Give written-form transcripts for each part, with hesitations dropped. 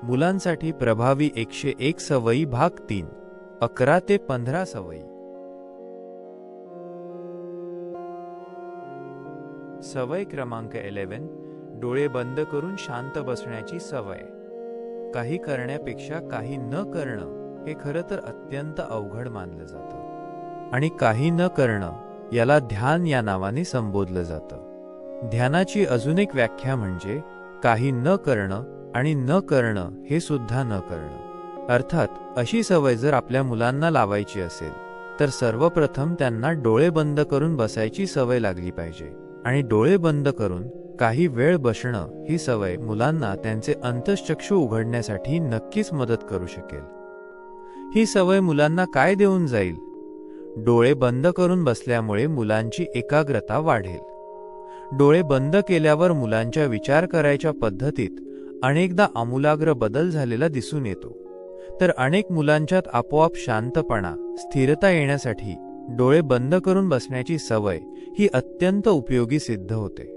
मुलांसाठी प्रभावी 101 सवयी भाग 3 11 ते 15 सवयी। सवय क्रमांक 11 डोळे बंद करून शांत बसण्याची सवय। काही करण्यापेक्षा काही न करणं हे खरं तर अत्यंत अवघड मानलं जातं आणि काही न करणं याला ध्यान या नावाने संबोधलं जातं। ध्यानाची अजून एक व्याख्या म्हणजे काही न करणं आणि न करणं हे सुद्धा न करणं। अर्थात अशी सवय जर आपल्या मुलांना लावायची असेल तर सर्वप्रथम त्यांना डोळे बंद करून बसायची सवय लागली पाहिजे आणि डोळे बंद करून काही वेळ बसणं ही सवय मुलांना त्यांचे अंतःचक्षु उघडण्यासाठी नक्कीच मदत करू शकेल। ही सवय मुलांना काय देऊन जाईल? डोळे बंद करून बसल्यामुळे मुलांची एकाग्रता वाढेल। डोळे बंद केल्यावर मुलांच्या विचार करायच्या पद्धतीत अनेकदा आमूलाग्र बदल झालेला दिसून येतो, तर अनेक मुलांच्यात आपोआप शांतपणा, स्थिरता येण्यासाठी डोळे बंद करून बसण्याची सवय ही अत्यंत उपयोगी सिद्ध होते।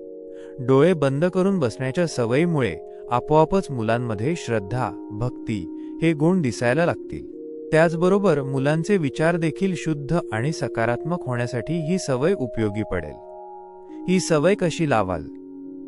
डोळे बंद करून बसण्याच्या सवयीमुळे आपोआपच मुलांमध्ये श्रद्धा, भक्ती हे गुण दिसायला लागतील। त्याचबरोबर मुलांचे विचार देखील शुद्ध आणि सकारात्मक होण्यासाठी ही सवय उपयोगी पडेल। ही सवय कशी लावाल?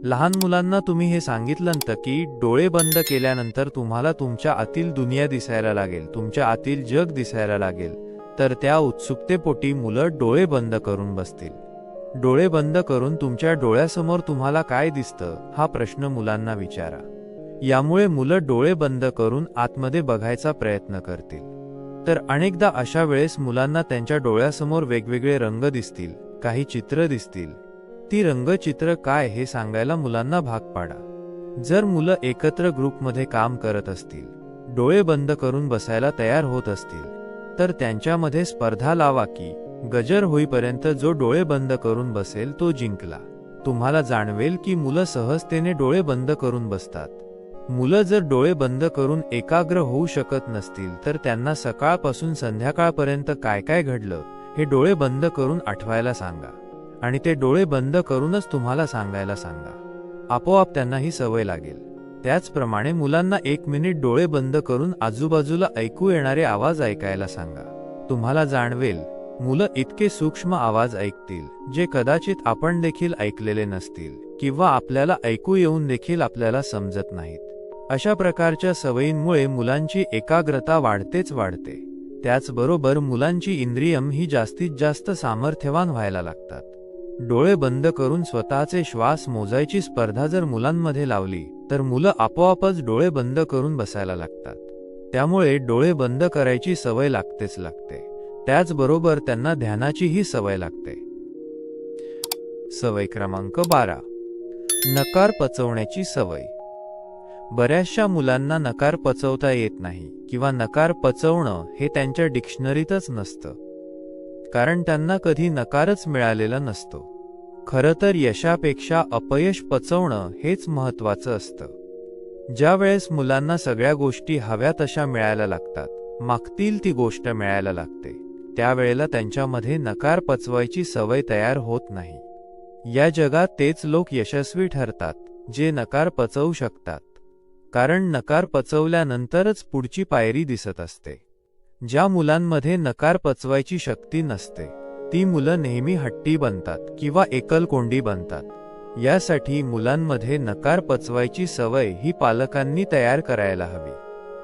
लहान मुलांना तुम्ही हे सांगितलं की डोळे बंद केल्यानंतर तुम्हाला तुमच्या आतील दुनिया दिसायला लागेल, तुमच्या आतील जग दिसायला लागेल, तर त्या उत्सुकतेपोटी मुलं डोळे बंद करून बसतील। डोळे बंद करून तुमच्या डोळ्यासमोर तुम्हाला काय दिसतं हा प्रश्न मुलांना विचारा। यामुळे मुलं डोळे बंद करून आतमध्ये बघायचा प्रयत्न करतील, तर अनेकदा अशा वेळेस मुलांना त्यांच्या डोळ्यासमोर वेगवेगळे रंग दिसतील, काही चित्र दिसतील। ती रंगचित्र काय हे सांगायला मुलांना भाग पाडा। जर मुलं एकत्र ग्रुपमध्ये काम करत असतील, डोळे बंद करून बसायला तयार होत असतील, तर त्यांच्यामध्ये स्पर्धा लावा की गजर होईपर्यंत जो डोळे बंद करून बसेल तो जिंकला। तुम्हाला जाणवेल की मुलं सहजतेने डोळे बंद करून बसतात। मुलं जर डोळे बंद करून एकाग्र होऊ शकत नसतील तर त्यांना सकाळपासून संध्याकाळपर्यंत काय काय घडलं हे डोळे बंद करून आठवायला सांगा आणि ते डोळे बंद करूनच तुम्हाला सांगायला सांगा। आपोआप त्यांना ही सवय लागेल। त्याचप्रमाणे मुलांना 1 मिनिट डोळे बंद करून आजूबाजूला ऐकू येणारे आवाज ऐकायला सांगा। तुम्हाला जाणवेल मुलं इतके सूक्ष्म आवाज ऐकतील जे कदाचित आपण देखील ऐकलेले नसतील किंवा आपल्याला ऐकू येऊन देखील आपल्याला समजत नाहीत। अशा प्रकारच्या सवयींमुळे मुलांची एकाग्रता वाढतेच वाढते। त्याचबरोबर मुलांची इंद्रियं ही जास्तीत जास्त सामर्थ्यवान व्हायला लागतात। डोळे बंद करून स्वतःचे श्वास मोजायची स्पर्धा जर मुलांमध्ये लावली तर मुलं आपोआपच डोळे बंद करून बसायला लागतात। त्यामुळे डोळे बंद करायची सवय लागतेच लागते। त्याचबरोबर त्यांना ध्यानाचीही सवय लागते। सवय क्रमांक 12 नकार पचवण्याची सवय। बऱ्याचशा मुलांना नकार पचवता येत नाही किंवा नकार पचवणं हे त्यांच्या डिक्शनरीतच नसतं, कारण त्यांना कधी नकारच मिळालेला नसतो। खरं तर यशापेक्षा अपयश पचवणं हेच महत्त्वाचं असतं। ज्या वेळेस मुलांना सगळ्या गोष्टी हव्या तशा मिळायला लागतात, मागतील ती गोष्ट मिळायला लागते, त्यावेळेला त्यांच्यामध्ये नकार पचवायची सवय तयार होत नाही। या जगात तेच लोक यशस्वी ठरतात जे नकार पचवू शकतात, कारण नकार पचवल्यानंतरच पुढची पायरी दिसत असते। ज्या मुलांमध्ये नकार पचवायची शक्ती नसते ती मुलं नेहमी हट्टी बनतात किंवा एकलकोंडी बनतात। यासाठी मुलांमध्ये नकार पचवायची सवय ही पालकांनी तयार करायला हवी।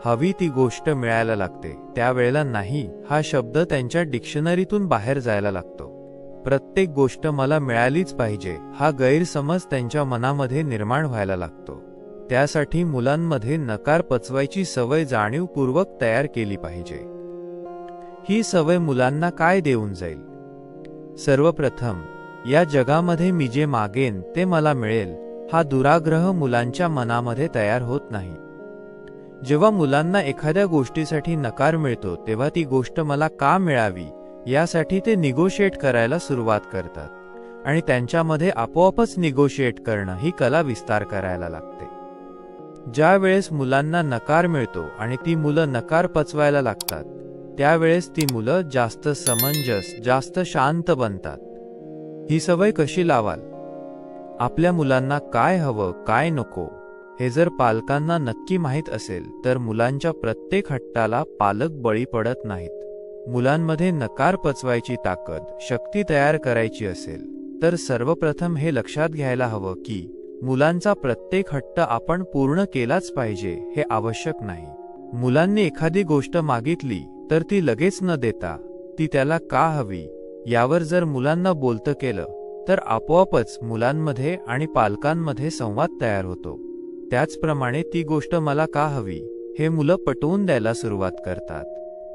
हवी ती गोष्ट मिळायला लागते, त्यावेळेला नाही हा शब्द त्यांच्या डिक्शनरीतून बाहेर जायला लागतो। प्रत्येक गोष्ट मला मिळालीच पाहिजे हा गैरसमज त्यांच्या मनामध्ये निर्माण व्हायला लागतो। त्यासाठी मुलांमध्ये नकार पचवायची सवय जाणीवपूर्वक तयार केली पाहिजे। ही सवय मुलांना काय देऊन जाईल? सर्वप्रथम, या जगामध्ये मी जे मागेन ते मला मिळेल हा दुराग्रह मुलांच्या मनामध्ये तयार होत नाही। जेव्हा मुलांना एखाद्या गोष्टीसाठी नकार मिळतो तेव्हा ती गोष्ट मला का मिळावी यासाठी ते निगोशिएट करायला सुरुवात करतात आणि त्यांच्यामध्ये आपोआपच निगोशिएट करणं ही कला विस्तार करायला लागते। ज्या वेळेस मुलांना नकार मिळतो आणि ती मुलं नकार पचवायला लागतात त्यावेळेस ती मुलं जास्त समंजस, जास्त शांत बनतात। ही सवय कशी लावाल? आपल्या मुलांना काय हवं, काय नको हे जर पालकांना नक्की माहीत असेल तर मुलांच्या प्रत्येक हट्टाला पालक बळी पडत नाहीत. मुलांमध्ये नकार पचवायची ताकद, शक्ती तयार करायची असेल तर सर्वप्रथम हे लक्षात घ्यायला हवं की मुलांचा प्रत्येक हट्ट आपण पूर्ण केलाच पाहिजे हे आवश्यक नाही. मुलांनी एखादी गोष्ट मागितली तर ती लगेच न देता ती त्याला का हवी यावर जर मुलांना बोलतं केलं तर आपोआपच मुलांमध्ये आणि पालकांमध्ये संवाद तयार होतो. त्याचप्रमाणे ती गोष्ट मला का हवी हे मुलं पटवून द्यायला सुरुवात करतात.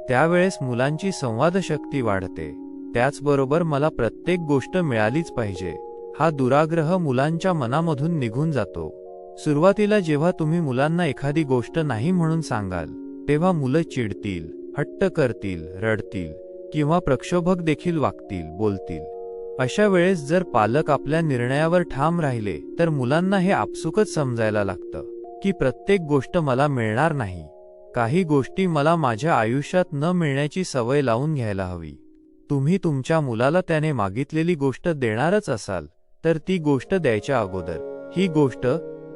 त्यावेळेस मुलांची संवादशक्ती वाढते. त्याचबरोबर मला प्रत्येक गोष्ट मिळालीच पाहिजे हा दुराग्रह मुलांच्या मनामधून निघून जातो. सुरुवातीला जेव्हा तुम्ही मुलांना एखादी गोष्ट नाही म्हणून सांगाल तेव्हा मुलं चिडतील, हट्ट करतील, रडतील किंवा प्रक्षोभक देखील वागतील, बोलतील. अशा वेळेस जर पालक आपल्या निर्णयावर ठाम राहिले तर मुलांना हे आपसुकच समजायला लागतं की प्रत्येक गोष्ट मला मिळणार नाही. काही गोष्टी मला माझ्या आयुष्यात न मिळण्याची सवय लावून घ्यायला हवी. तुम्ही तुमच्या मुलाला त्याने मागितलेली गोष्ट देणारच असाल तर ती गोष्ट द्यायच्या अगोदर ही गोष्ट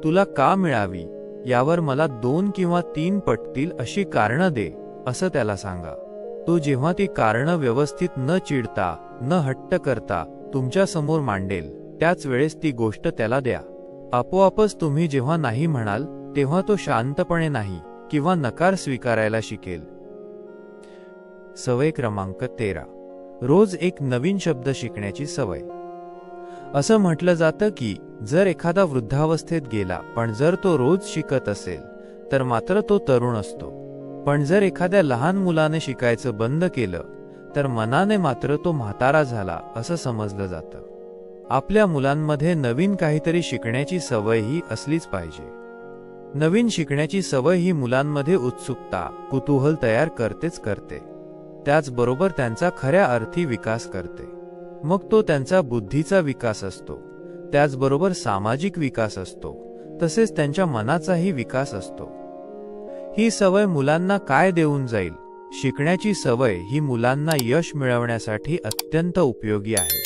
तुला का मिळावी यावर मला 2 किंवा 3 पटतील अशी कारणं दे असं त्याला सांगा. तो जेव्हा ती कारणं व्यवस्थित न चिडता न हट्ट करता तुमच्या समोर मांडेल त्याच वेळेस ती गोष्ट त्याला द्या. आपोआपच तुम्ही जेव्हा नाही म्हणाल तेव्हा तो शांतपणे नाही किंवा नकार स्वीकारायला शिकेल. सवय क्रमांक 13. रोज एक नवीन शब्द शिकण्याची सवय. असं म्हटलं जातं की जर एखादा वृद्धावस्थेत गेला पण जर तो रोज शिकत असेल तर मात्र तो तरुण असतो. पण जर एखाद्या लहान मुलाने शिकायचं बंद केलं तर मनाने मात्र तो म्हातारा झाला असं समजलं जातं. आपल्या मुलांमध्ये नवीन काहीतरी शिकण्याची सवय ही असलीच पाहिजे. नवीन शिकण्याची सवय ही मुलांमध्ये उत्सुकता, कुतूहल तयार करतेच करते. त्याचबरोबर त्यांचा खऱ्या अर्थी विकास करते. मग तो त्यांचा बुद्धीचा विकास असतो, त्याचबरोबर सामाजिक विकास असतो, तसेच त्यांच्या मनाचाही विकास असतो. ही सवय मुलांना काय देऊन जाईल? शिकण्याची सवय ही मुलांना यश मिळवण्यासाठी अत्यंत उपयोगी आहे.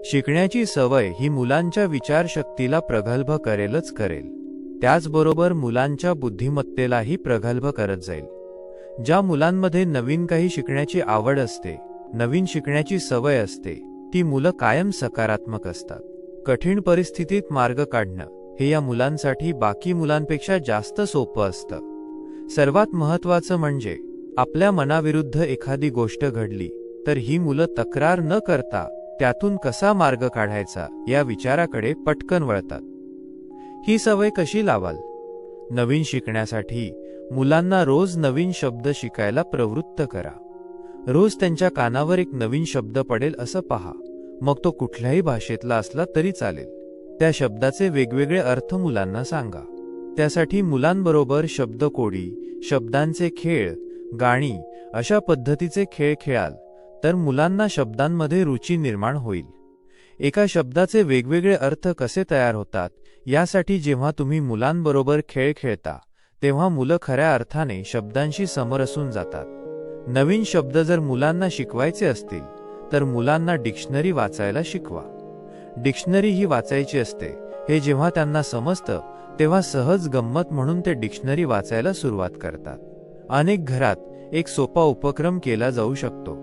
शिकण्याची सवय ही मुलांच्या विचारशक्तीला प्रगल्भ करेलच करेल, त्याचबरोबर मुलांच्या बुद्धिमत्तेलाही प्रगल्भ करत जाईल. ज्या मुलांमध्ये नवीन काही शिकण्याची आवड असते, नवीन शिकण्याची सवय असते, ती मुलं कायम सकारात्मक असतात. कठीण परिस्थितीत मार्ग काढणं हे या मुलांसाठी बाकी मुलांपेक्षा जास्त सोपं असतं. सर्वात महत्त्वाचं म्हणजे आपल्या मनाविरुद्ध एखादी गोष्ट घडली तर ही मुलं तक्रार न करता त्यातून कसा मार्ग काढायचा या विचाराकडे पटकन वळतात. ही सवय कशी लावाल? नवीन शिकण्यासाठी मुलांना रोज नवीन शब्द शिकायला प्रवृत्त करा. रोज त्यांच्या कानावर एक नवीन शब्द पडेल असं पहा. मग तो कुठल्याही भाषेतला असला तरी चालेल. त्या शब्दाचे वेगवेगळे अर्थ मुलांना सांगा. त्यासाठी मुलांबरोबर शब्दकोडी, शब्दांचे खेळ, गाणी अशा पद्धतीचे खेळ खेळाल तर मुलांना शब्दांमध्ये रुची निर्माण होईल. एका शब्दाचे वेगवेगळे अर्थ कसे तयार होतात यासाठी जेव्हा तुम्ही मुलांबरोबर खेळ खेळता तेव्हा मुलं खऱ्या अर्थाने शब्दांशी समरसून जातात. नवीन शब्द जर मुलांना शिकवायचे असतील तर मुलांना डिक्शनरी वाचायला शिकवा. डिक्शनरी ही वाचायची असते हे जेव्हा त्यांना समजतं तेव्हा सहज गंमत म्हणून ते डिक्शनरी वाचायला सुरुवात करतात. अनेक घरात एक सोपा उपक्रम केला जाऊ शकतो.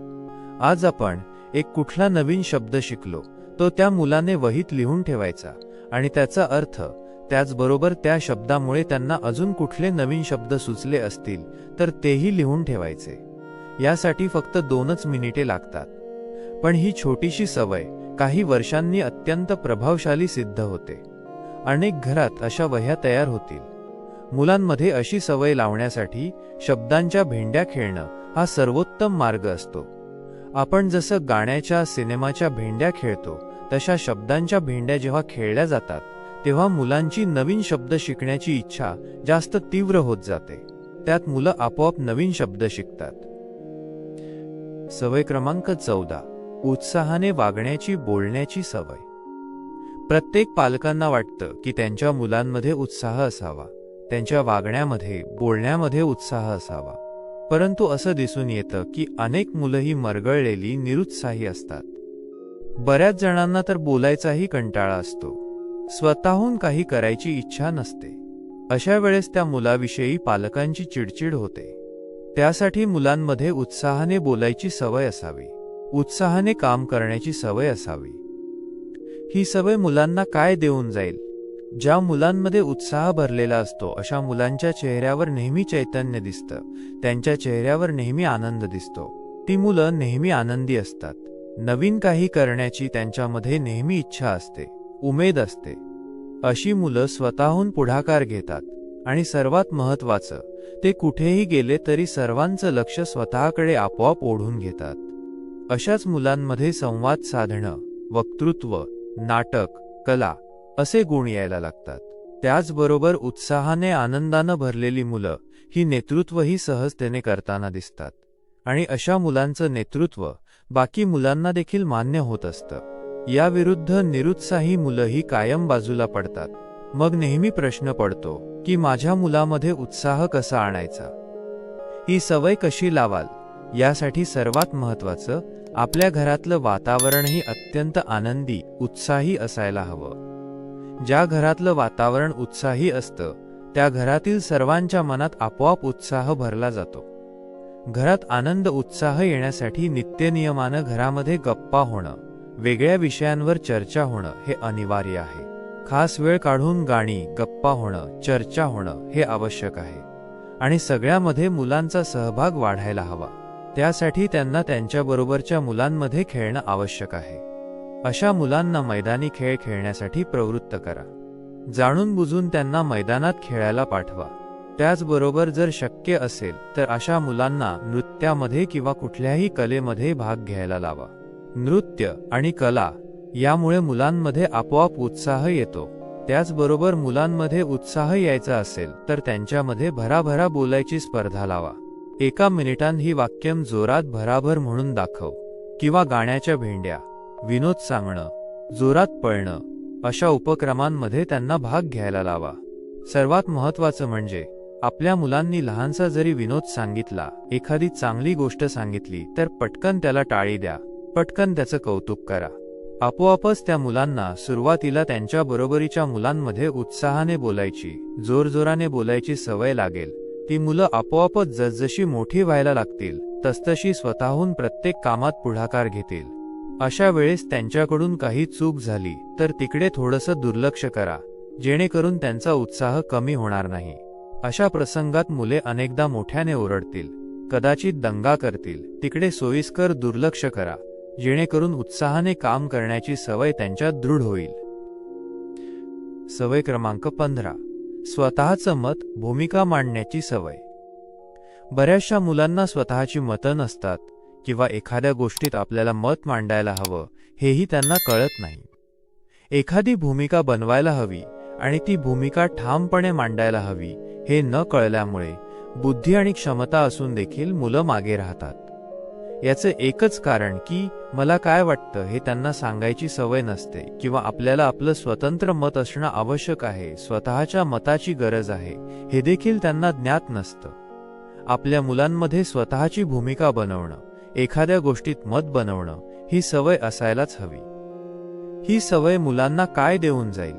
आज आपण एक कुठला नवीन शब्द शिकलो तो त्या मुलाने वहीत लिहून ठेवायचा आणि त्याचा अर्थ, त्याचबरोबर त्या शब्दामुळे त्यांना अजून कुठले नवीन शब्द सुचले असतील तर तेही लिहून ठेवायचे. यासाठी फक्त 2च मिनिटे लागतात. पण ही छोटीशी सवय काही वर्षांनी अत्यंत प्रभावशाली सिद्ध होते. अनेक घरात अशा वह्या तयार होतील. मुलांमध्ये अशी सवय लावण्यासाठी शब्दांच्या भेंड्या खेळणं हा सर्वोत्तम मार्ग असतो. आपण जसं गाण्याच्या, सिनेमाच्या भेंड्या खेळतो तशा शब्दांच्या भेंड्या जेव्हा खेळल्या जातात तेव्हा मुलांची नवीन शब्द शिकण्याची इच्छा जास्त तीव्र होत जाते. त्यात मुलं आपोआप नवीन शब्द शिकतात. सवय क्रमांक 14. उत्साहाने वागण्याची, बोलण्याची सवय. प्रत्येक पालकांना वाटतं की त्यांच्या मुलांमध्ये उत्साह असावा, त्यांच्या वागण्यामध्ये, बोलण्यामध्ये उत्साह असावा. परंतु असं दिसून येतं की अनेक मुलं ही मरगळलेली, निरुत्साही असतात. बऱ्याच जणांना तर बोलायचाही कंटाळा असतो. स्वतःहून काही करायची इच्छा नसते. अशा वेळेस त्या मुलाविषयी पालकांची चिडचिड होते. त्यासाठी मुलांमध्ये उत्साहाने बोलायची सवय असावी, उत्साहाने काम करण्याची सवय असावी. ही सवय मुलांना काय देऊन जाईल? ज्या मुलांमध्ये उत्साह भरलेला असतो अशा मुलांच्या चेहऱ्यावर नेहमी चैतन्य दिसतं, त्यांच्या चेहऱ्यावर नेहमी आनंद दिसतो. ती मुलं नेहमी आनंदी असतात. नवीन काही करण्याची त्यांच्यामध्ये नेहमी इच्छा असते, उमेद असते. अशी मुलं स्वतःहून पुढाकार घेतात आणि सर्वात महत्त्वाचं, ते कुठेही गेले तरी सर्वांचं लक्ष स्वतःकडे आपोआप ओढून घेतात. अशाच मुलांमध्ये संवाद साधणं, वक्तृत्व, नाटक, कला असे गुण यायला लागतात. त्याचबरोबर उत्साहाने आनंदानं भरलेली मुलं ही नेतृत्वही सहजतेने करताना दिसतात आणि अशा मुलांचं नेतृत्व बाकी मुलांना देखील मान्य होत असतं. याविरुद्ध निरुत्साही मुलं ही कायम बाजूला पडतात. मग नेहमी प्रश्न पडतो की माझ्या मुलामध्ये उत्साह कसा आणायचा, ही सवय कशी लावाल? यासाठी सर्वात महत्त्वाचं, आपल्या घरातलं वातावरणही अत्यंत आनंदी, उत्साही असायला हवं. ज्या घरातलं वातावरण उत्साही असतं त्या घरातील सर्वांच्या मनात आपोआप उत्साह भरला जातो. घरात आनंद उत्साह येण्यासाठी नित्यनियमानं घरामध्ये गप्पा होणं, वेगळ्या विषयांवर चर्चा होणं हे अनिवार्य आहे. खास वेळ काढून गाणी, गप्पा होणं, चर्चा होणं हे आवश्यक आहे. आणि सगळ्यामध्ये मुलांचा सहभाग वाढायला हवा. त्यासाठी त्यांना त्यांच्याबरोबरच्या मुलांमध्ये खेळणं आवश्यक आहे. अशा मुलांना मैदानी खेळ खेळण्यासाठी प्रवृत्त करा. जाणून बुजून त्यांना मैदानात खेळायला पाठवा. त्याचबरोबर जर शक्य असेल तर अशा मुलांना नृत्यामध्ये किंवा कुठल्याही कलेमध्ये भाग घ्यायला लावा. नृत्य आणि कला यामुळे मुलांमध्ये आपोआप उत्साह येतो. त्याचबरोबर मुलांमध्ये उत्साह यायचा असेल तर त्यांच्यामध्ये भराभरा बोलायची स्पर्धा लावा. 1 मिनिटात ही वाक्यं जोरात भराभर म्हणून दाखव, किंवा गाण्याच्या भेंड्या, विनोद सांगणं, जोरात पळणं अशा उपक्रमांमध्ये त्यांना भाग घ्यायला लावा. सर्वात महत्त्वाचं म्हणजे आपल्या मुलांनी लहानसा जरी विनोद सांगितला, एखादी चांगली गोष्ट सांगितली तर पटकन त्याला टाळी द्या, पटकन त्याचं कौतुक करा. आपोआपच त्या मुलांना सुरुवातीला त्यांच्या बरोबरीच्या मुलांमध्ये उत्साहाने बोलायची, जोरजोराने बोलायची सवय लागेल. ती मुलं आपोआपच जसजशी मोठी व्हायला लागतील तसतशी स्वतःहून प्रत्येक कामात पुढाकार घेतील. अशा वेळेस त्यांच्याकडून काही चूक झाली तर तिकडे थोडंसं दुर्लक्ष करा, जेणेकरून त्यांचा उत्साह कमी होणार नाही. अशा प्रसंगात मुले अनेकदा मोठ्याने ओरडतील, कदाचित दंगा करतील. तिकडे सोयीस्कर दुर्लक्ष करा, जेणेकरून उत्साहाने काम करण्याची सवय त्यांच्यात दृढ होईल. सवय क्रमांक 15. स्वतःचं मत, भूमिका मांडण्याची सवय. बऱ्याचशा मुलांना स्वतःची मतं नसतात किंवा एखाद्या गोष्टीत आपल्याला मत मांडायला हवं हेही त्यांना कळत नाही. एखादी भूमिका बनवायला हवी आणि ती भूमिका ठामपणे मांडायला हवी हे न कळल्यामुळे बुद्धी आणि क्षमता असून देखील मुलं मागे राहतात. याचं एकच कारण की मला काय वाटतं हे त्यांना सांगायची सवय नसते, किंवा आपल्याला आपलं स्वतंत्र मत असणं आवश्यक आहे, स्वतःच्या मताची गरज आहे हे देखील त्यांना ज्ञात नसतं. आपल्या मुलांमध्ये स्वतःची भूमिका बनवणं, एखाद्या गोष्टीत मत बनवणं ही सवय असायलाच हवी. ही सवय मुलांना काय देऊन जाईल?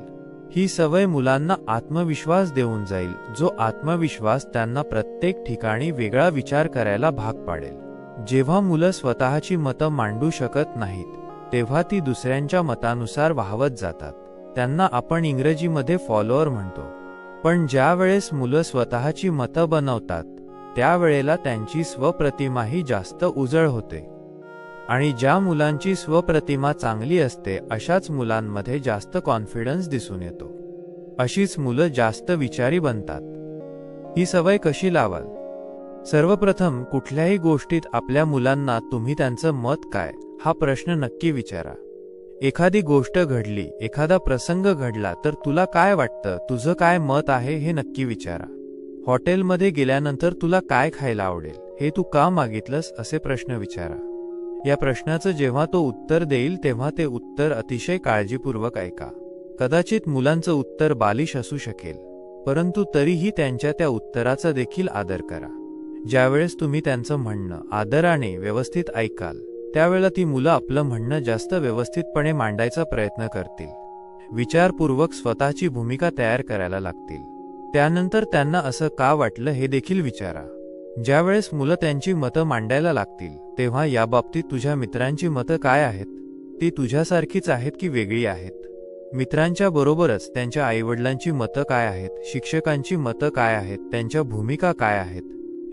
ही सवय मुलांना आत्मविश्वास देऊन जाईल, जो आत्मविश्वास त्यांना प्रत्येक ठिकाणी वेगळा विचार करायला भाग पाडेल. जेव्हा मुलं स्वतःची मतं मांडू शकत नाहीत तेव्हा ती दुसऱ्यांच्या मतानुसार वाहवत जातात. त्यांना आपण इंग्रजीमध्ये फॉलोअर म्हणतो. पण ज्या वेळेस मुलं स्वतःची मतं बनवतात त्यावेळेला त्यांची स्वप्रतिमाही जास्त उजळ होते. आणि ज्या मुलांची स्वप्रतिमा चांगली असते अशाच मुलांमध्ये जास्त कॉन्फिडन्स दिसून येतो. अशीच मुलं जास्त विचारी बनतात. ही सवय कशी लावाल? सर्वप्रथम कुठल्याही गोष्टीत आपल्या मुलांना तुम्ही त्यांचं मत काय हा प्रश्न नक्की विचारा. एखादी गोष्ट घडली, एखादा प्रसंग घडला तर तुला काय वाटतं, तुझं काय मत आहे हे नक्की विचारा. हॉटेलमध्ये गेल्यानंतर तुला काय खायला आवडेल, हे तू का मागितलंस असे प्रश्न विचारा. या प्रश्नाचं जेव्हा तो उत्तर देईल तेव्हा ते उत्तर अतिशय काळजीपूर्वक ऐका. कदाचित मुलांचं उत्तर बालिश असू शकेल, परंतु तरीही त्यांच्या त्या उत्तराचा देखील आदर करा. ज्यावेळेस तुम्ही त्यांचं म्हणणं आदराने व्यवस्थित ऐकाल त्यावेळेला ती मुलं आपलं म्हणणं जास्त व्यवस्थितपणे मांडायचा प्रयत्न करतील, विचारपूर्वक स्वतःची भूमिका तयार करायला लागतील. त्यानंतर त्यांना असं का वाटलं हे देखील विचारा. ज्यावेळेस मुलं त्यांची मतं मांडायला लागतील तेव्हा याबाबतीत तुझ्या मित्रांची मतं काय आहेत? ती तुझ्यासारखीच आहेत की वेगळी आहेत? मित्रांच्या बरोबरच त्यांच्या आईवडिलांची मतं काय आहेत, शिक्षकांची मतं काय आहेत, त्यांच्या भूमिका काय आहेत,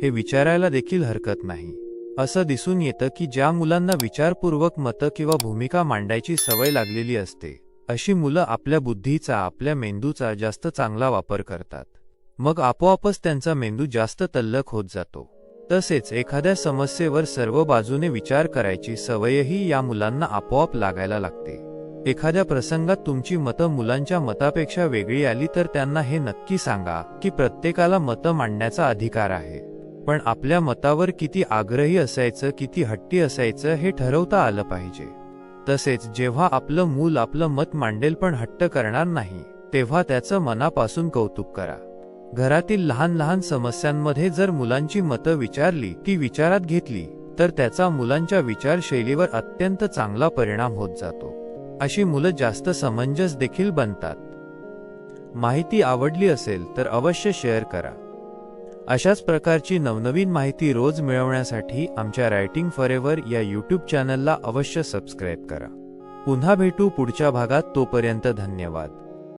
हे विचारायला देखील हरकत नाही. असं दिसून येतं की ज्या मुलांना विचारपूर्वक मतं किंवा भूमिका मांडायची सवय लागलेली असते, अशी मुलं आपल्या बुद्धीचा, आपल्या मेंदूचा जास्त चांगला वापर करतात. मग आपोआपच त्यांचा मेंदू जास्त तल्लख होत जातो. तसेच एखाद्या समस्येवर सर्व बाजूने विचार करायची सवयही या मुलांना आपोआप लागायला लागते. एखाद्या प्रसंगात तुमची मतं मुलांच्या मतापेक्षा वेगळी आली तर त्यांना हे नक्की सांगा की प्रत्येकाला मतं मांडण्याचा अधिकार आहे, पण आपल्या मतावर किती आग्रही असायचं, किती हट्टी असायचं हे ठरवता आलं पाहिजे. तसेच जेव्हा आपलं मूल आपलं मत मांडेल पण हट्ट करणार नाही, तेव्हा त्याचं मनापासून कौतुक करा. घरातील लहान लहान समस्यांमध्ये जर मुलांची मतं विचारली, ती विचारात घेतली, तर त्याचा मुलांच्या विचारशैलीवर अत्यंत चांगला परिणाम होत जातो. अशी मुलं जास्त समंजस देखील बनतात. माहिती आवडली असेल तर अवश्य शेअर करा. अशाच प्रकारची नवनवीन माहिती रोज मिळवण्यासाठी आमच्या रायटिंग फॉरएव्हर या यूट्यूब चॅनलला अवश्य सबस्क्राईब करा. पुन्हा भेटू पुढच्या भागात. तोपर्यंत धन्यवाद.